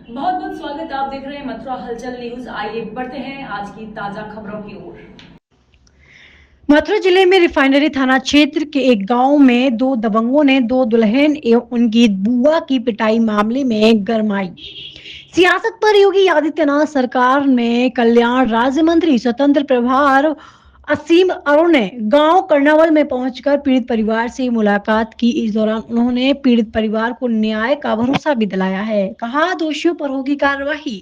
बहुत बहुत स्वागत। आप देख रहे हैं मथुरा हलचल न्यूज। आइए बढ़ते हैं आज की ताजा खबरों की ओर। मथुरा जिले में रिफाइनरी थाना क्षेत्र के एक गांव में दो दबंगों ने दो दुल्हन एवं उनकी बुआ की पिटाई मामले में गरमाई सियासत पर। योगी आदित्यनाथ सरकार में कल्याण राज्य मंत्री स्वतंत्र प्रभार असीम अरुण ने गांव कर्णावल में पहुंचकर पीड़ित परिवार से मुलाकात की। इस दौरान उन्होंने पीड़ित परिवार को न्याय का भरोसा भी दिलाया है। कहा, दोषियों पर होगी कार्रवाई।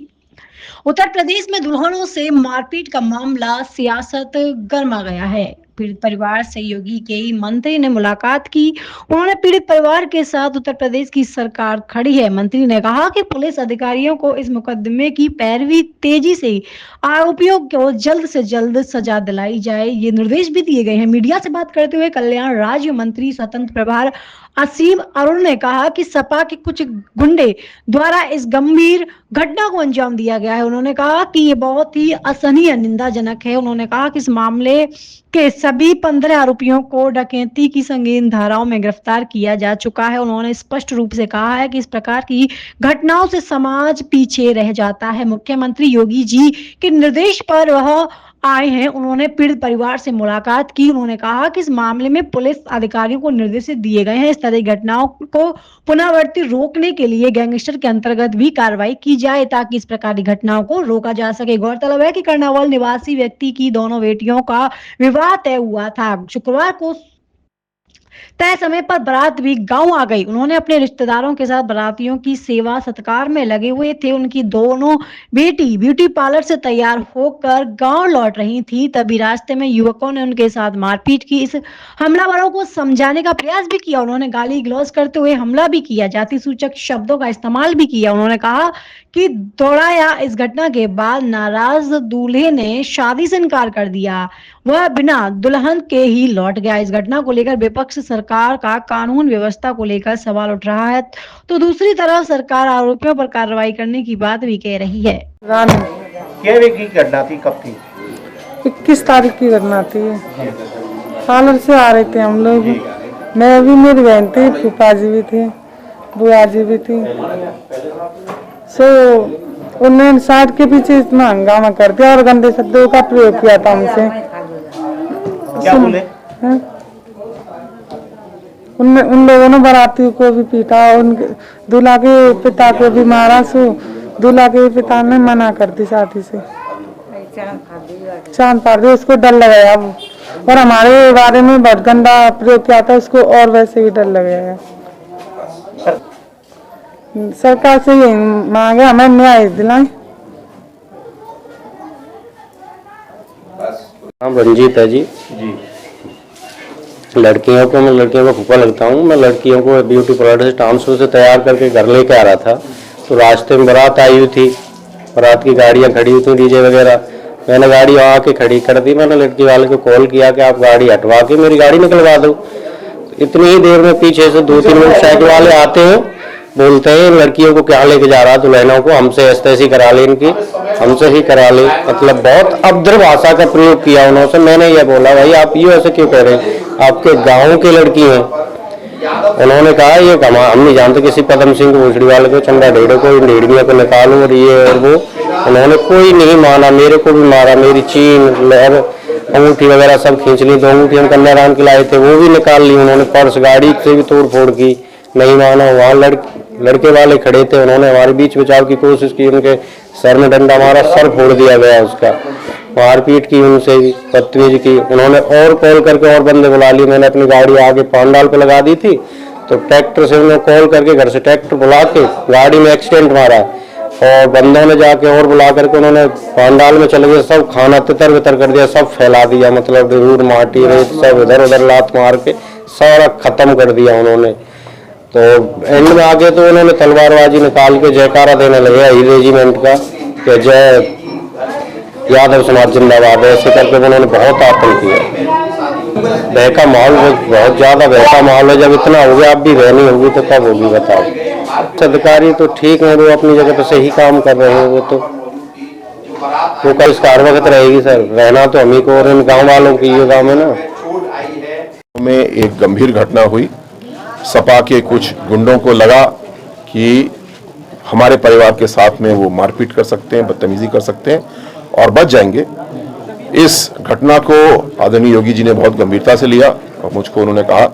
उत्तर प्रदेश में दुल्हनों से मारपीट का मामला सियासत गर्मा गया है। पीड़ित परिवार से योगी के मंत्री ने मुलाकात की। उन्होंने पीड़ित परिवार के साथ उत्तर प्रदेश की सरकार खड़ी है। मंत्री ने कहा कि पुलिस अधिकारियों को इस मुकदमे की पैरवी तेजी से आरोपियों को जल्द से जल्द सजा दिलाई जाए, ये निर्देश भी दिए गए हैं। मीडिया से बात करते हुए कल्याण राज्य मंत्री स्वतंत्र प्रभार असीम अरुण ने कहा कि सपा के कुछ गुंडे द्वारा इस गंभीर घटना को अंजाम दिया गया है। उन्होंने कहा कि ये बहुत ही असहनीय निंदाजनक है। उन्होंने कहा कि इस मामले के सभी 15 आरोपियों को डकैती की संगीन धाराओं में गिरफ्तार किया जा चुका है। उन्होंने स्पष्ट रूप से कहा है कि इस प्रकार की घटनाओं से समाज पीछे रह जाता है। मुख्यमंत्री योगी जी के निर्देश पर वह आए हैं। उन्होंने पीड़ित परिवार से मुलाकात की। उन्होंने कहा कि इस मामले में पुलिस अधिकारियों को निर्देश दिए गए हैं, इस तरह की घटनाओं को पुनरावृत्ति रोकने के लिए गैंगस्टर के अंतर्गत भी कार्रवाई की जाए ताकि इस प्रकार की घटनाओं को रोका जा सके। गौरतलब है कि कर्णावल निवासी व्यक्ति की दोनों बेटियों का विवाह तय हुआ था। शुक्रवार को तय समय पर बारात भी गांव आ गई। उन्होंने अपने रिश्तेदारों के साथ बारातियों की सेवा सत्कार में लगे हुए थे। उनकी दोनों बेटी ब्यूटी पार्लर से तैयार होकर गांव लौट रही थी, तभी रास्ते में युवकों ने उनके साथ मारपीट की। इस हमलावरों को समझाने का प्रयास भी किया। उन्होंने गाली गलौज करते हुए हमला भी किया, जाति सूचक शब्दों का इस्तेमाल भी किया। उन्होंने कहा कि दौड़ाया। इस घटना के बाद नाराज दूल्हे ने शादी से इनकार कर दिया, वह बिना दुल्हन के ही लौट गया। इस घटना को लेकर विपक्ष सरकार का कानून व्यवस्था को लेकर सवाल उठ रहा है, तो दूसरी तरफ सरकार आरोपियों पर कार्रवाई करने की बात भी कह रही है। क्या वे की घटना थी, कब थी? 21 तारीख की घटना थी। पार्लर से आ रहे थे हम लोग, मैं भी, मेरी बहन थी, फूफा जी भी थी, बुआ जी भी थी। उन्होंने साइड के पीछे इतना हंगामा कर दिया और गंदे शब्दों का प्रयोग किया था हमसे। क्या बोले? उन लोगों ने बारातियों को भी पीटा, उनके दूल्हा के पिता को भी मारा। दूल्हा के पिता ने मना कर दी शादी से, चांद फाड़ दी। उसको डर लगाया और हमारे बारे में बहुत गंदा प्रयोग किया था, उसको और वैसे भी डर लगाया। सरकार से ये मांगे हमें न्याय दिलाएं। नाम रंजीत है जी। लड़कियों को फूफा लगता हूँ। मैं लड़कियों को ब्यूटी पार्लर से ट्रांसफर से तैयार करके घर लेके आ रहा था, तो रास्ते में बारात आई हुई थी। बारात की गाड़ियाँ खड़ी हुई थी, डीजे वगैरह। मैंने गाड़ी वहाँ आके खड़ी कर दी। मैंने लड़की वाले को कॉल किया कि आप गाड़ी हटवा के मेरी गाड़ी निकलवा दो। इतनी ही देर में पीछे से 2-3 मोटरसाइकिल वाले आते हैं, बोलते हैं लड़कियों को क्या लेके जा रहा, दुल्हनों को हमसे ऐसी करा ले, इनकी हमसे ही करा ले। मतलब बहुत अभद्र भाषा का प्रयोग किया उन्होंने। मैंने ये बोला, भाई आप ये ऐसे क्यों कह रहे हैं, आपके गांव की लड़की है। उन्होंने कहा ये हम नहीं जानते, किसी पदम सिंह भोसड़ी वाले को, चंदा ढेड़े को, इन ढेड़ियों को निकालू और ये और वो। उन्होंने कोई नहीं माना, मेरे को भी मारा, मेरी चीन अंगूठी वगैरह सब खींच ली। 2 अंगूठी हम कन्यादान के लाए थे, वो भी निकाल ली उन्होंने। पर्स गाड़ी से भी तोड़ फोड़ की, नहीं माना। वहाँ लड़के वाले खड़े थे, उन्होंने हमारे बीच बचाव की कोशिश की, उनके सर में डंडा मारा, सर फोड़ दिया गया उसका। मारपीट की, उनसे बदतमीजी की। उन्होंने और कॉल करके और बंदे बुला लिए। मैंने अपनी गाड़ी आगे पांडाल पे लगा दी थी, तो ट्रैक्टर से उन्होंने कॉल करके घर से ट्रैक्टर बुला के गाड़ी में एक्सीडेंट मारा, और बंदों ने जाके और बुला करके उन्होंने पांडाल में चले गए, सब खाना तितर बितर कर दिया, सब फैला दिया। मतलब धूल माटी रेत सब इधर उधर लात मार के सारा खत्म कर दिया उन्होंने। तो एंड में आके तो उन्होंने तलवारबाजी निकाल के जयकारा देने लगे ही रेजिमेंट का, कि जय यादव समाज जिंदाबाद। ऐसे करके उन्होंने बहुत आतंक किया। बहका माहौल, बहुत ज्यादा बहका माहौल है। जब इतना हो गया, अब भी बहनी होगी तो कब होगी बताओ। अधिकारी तो ठीक है, वो अपनी जगह पे सही काम कर रहे हैं। वो कल इस कार्रवाई रहेगी सर, रहना तो हम ही को और इन गाँव वालों की ये गाँव में ना। में एक गंभीर घटना हुई। सपा के कुछ गुंडों को लगा कि हमारे परिवार के साथ में वो मारपीट कर सकते हैं, बदतमीजी कर सकते हैं और बच जाएंगे। इस घटना को आदरणीय योगी जी ने बहुत गंभीरता से लिया और मुझको उन्होंने कहा,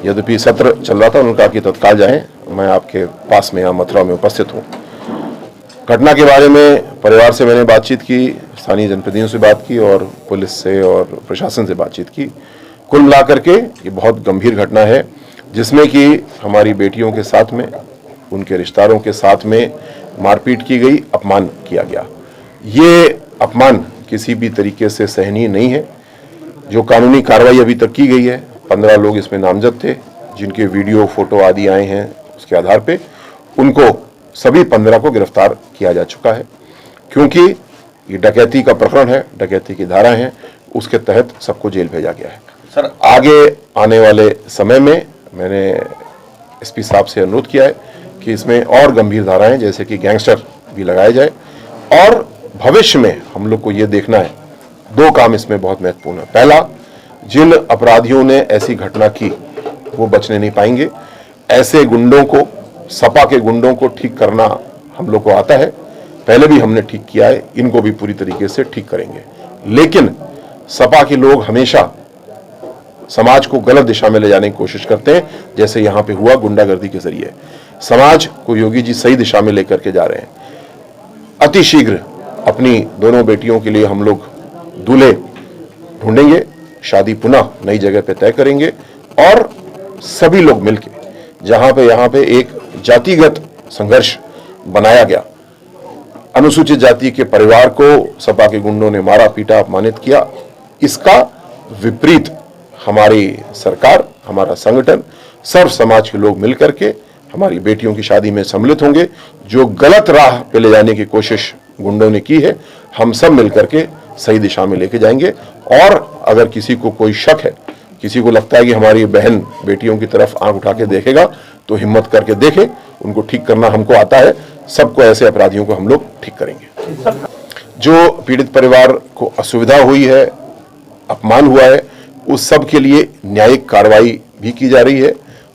यद्यपि सत्र चल रहा था, उन्होंने कहा कि तत्काल जाएं, मैं आपके पास में यहाँ मथुरा में उपस्थित हूँ। घटना के बारे में परिवार से मैंने बातचीत की, स्थानीय जनप्रतिनिधियों से बात की और पुलिस से और प्रशासन से बातचीत की। कुल मिलाकर के ये बहुत गंभीर घटना है जिसमें कि हमारी बेटियों के साथ में, उनके रिश्तेदारों के साथ में मारपीट की गई, अपमान किया गया। ये अपमान किसी भी तरीके से सहनीय नहीं है। जो कानूनी कार्रवाई अभी तक की गई है, 15 लोग इसमें नामजद थे जिनके वीडियो फोटो आदि आए हैं, उसके आधार पे उनको सभी 15 को गिरफ्तार किया जा चुका है। क्योंकि ये डकैती का प्रकरण है, डकैती की धारा है, उसके तहत सबको जेल भेजा गया है। सर, आगे आने वाले समय में मैंने एसपी साहब से अनुरोध किया है कि इसमें और गंभीर धाराएं जैसे कि गैंगस्टर भी लगाए जाए और भविष्य में हम लोग को ये देखना है, 2 काम इसमें बहुत महत्वपूर्ण है। पहला, जिन अपराधियों ने ऐसी घटना की वो बचने नहीं पाएंगे। ऐसे गुंडों को, सपा के गुंडों को ठीक करना हम लोग को आता है, पहले भी हमने ठीक किया है, इनको भी पूरी तरीके से ठीक करेंगे। लेकिन सपा के लोग हमेशा समाज को गलत दिशा में ले जाने की कोशिश करते हैं, जैसे यहाँ पे हुआ गुंडागर्दी के जरिए। समाज को योगी जी सही दिशा में लेकर के जा रहे हैं। अति शीघ्र अपनी दोनों बेटियों के लिए हम लोग दूल्हे ढूंढेंगे, शादी पुनः नई जगह पे तय करेंगे और सभी लोग मिलके जहां पे यहाँ पे एक जातिगत संघर्ष बनाया गया, अनुसूचित जाति के परिवार को सपा के गुंडों ने मारा, पीटा, अपमानित किया, इसका विपरीत हमारी सरकार, हमारा संगठन, सर्व समाज के लोग मिलकर के हमारी बेटियों की शादी में सम्मिलित होंगे। जो गलत राह पे ले जाने की कोशिश गुंडों ने की है, हम सब मिलकर के सही दिशा में लेके जाएंगे। और अगर किसी को कोई शक है, किसी को लगता है कि हमारी बहन बेटियों की तरफ आंख उठा के देखेगा, तो हिम्मत करके देखे, उनको ठीक करना हमको आता है। सबको, ऐसे अपराधियों को हम लोग ठीक करेंगे। जो पीड़ित परिवार को असुविधा हुई है, अपमान हुआ है, उस सब के लिए न्यायिक कार्रवाई भी की जा रही है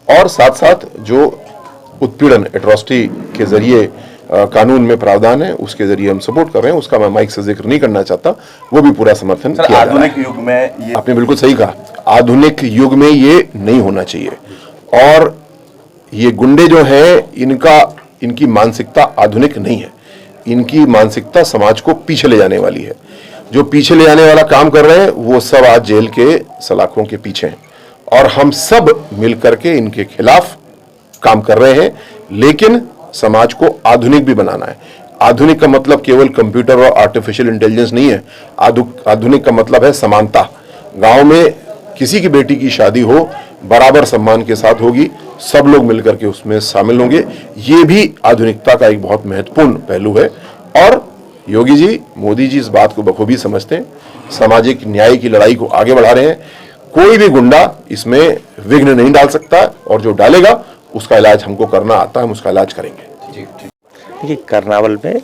और साथ साथ जो उत्पीड़न, एट्रोसिटी के जरिए कानून में प्रावधान है, उसके जरिए हम सपोर्ट कर रहे हैं। उसका मैं माइक से जिक्र नहीं करना चाहता, वो भी पूरा समर्थन किया जा रहा है। आधुनिक युग में ये, आपने बिल्कुल सही कहा, आधुनिक युग में ये नहीं होना चाहिए। और ये गुंडे जो हैं, इनकी मानसिकता आधुनिक नहीं है, इनकी मानसिकता समाज को पीछे ले जाने वाली है। जो पीछे ले जाने वाला काम कर रहे हैं वो सब आज जेल के सलाखों के पीछे हैं और हम सब मिलकर के इनके खिलाफ काम कर रहे हैं। लेकिन समाज को आधुनिक भी बनाना है। आधुनिक का मतलब केवल कंप्यूटर और आर्टिफिशियल इंटेलिजेंस नहीं है। आधुनिक का मतलब है समानता। गांव में किसी की बेटी की शादी हो, बराबर सम्मान के साथ होगी, सब लोग मिलकर के उसमें शामिल होंगे। ये भी आधुनिकता का एक बहुत महत्वपूर्ण पहलू है और योगी जी, मोदी जी इस बात को बखूबी समझते हैं, सामाजिक न्याय की लड़ाई को आगे बढ़ा रहे हैं। कोई भी गुंडा इसमें विघ्न नहीं डाल सकता और जो डालेगा उसका इलाज हमको करना आता है, हम उसका इलाज करेंगे। देखिए, करनावल में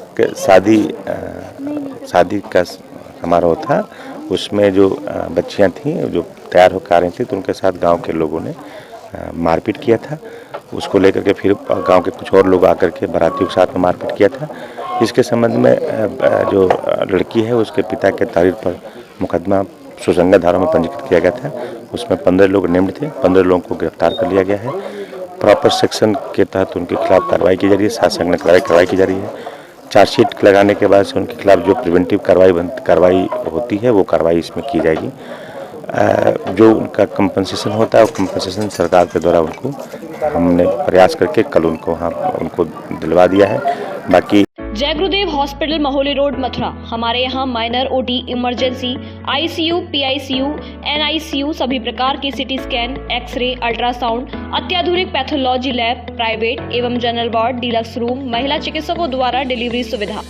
शादी का समारोह था, उसमें जो बच्चियां थीं जो तैयार होकर आ रही थी, तो उनके साथ गांव के लोगों ने मारपीट किया था। उसको लेकर के फिर गांव के कुछ और लोग आकर के बारातियों के साथ में मारपीट किया था। इसके संबंध में जो लड़की है उसके पिता के तारीख पर मुकदमा सुसंगत धारा में पंजीकृत किया गया था। उसमें 15 लोग नेम्ड थे, 15 लोगों को गिरफ्तार कर लिया गया है। प्रॉपर सेक्शन के तहत उनके खिलाफ कार्रवाई की जा रही है, साथ संघ कार्रवाई की जा रही है। चार्जशीट लगाने के बाद से उनके खिलाफ जो प्रिवेंटिव कार्रवाई होती है वो कार्रवाई इसमें की जाएगी। जो उनका कंपनसेशन होता है वो कंपनसेशन सरकार के द्वारा उनको हमने प्रयास करके कल उनको दिलवा दिया है। बाकी जय गुरुदेव हॉस्पिटल महोली रोड मथुरा। हमारे यहाँ minor, OT, emergency, ICU, PICU, NICU, सभी प्रकार की सिटी स्कैन, एक्सरे, अल्ट्रासाउंड, अत्याधुनिक पैथोलॉजी लैब, प्राइवेट एवं जनरल वार्ड, डीलक्स रूम, महिला चिकित्सकों द्वारा डिलीवरी सुविधा,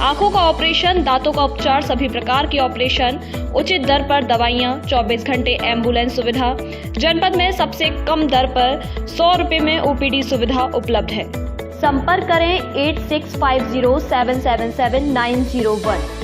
आंखों का ऑपरेशन, दांतों का उपचार, सभी प्रकार के ऑपरेशन, उचित दर पर दवाइयाँ, 24 घंटे एम्बुलेंस सुविधा। जनपद में सबसे कम दर पर 100 रुपए में ओपीडी सुविधा उपलब्ध है। संपर्क करें 8650777901।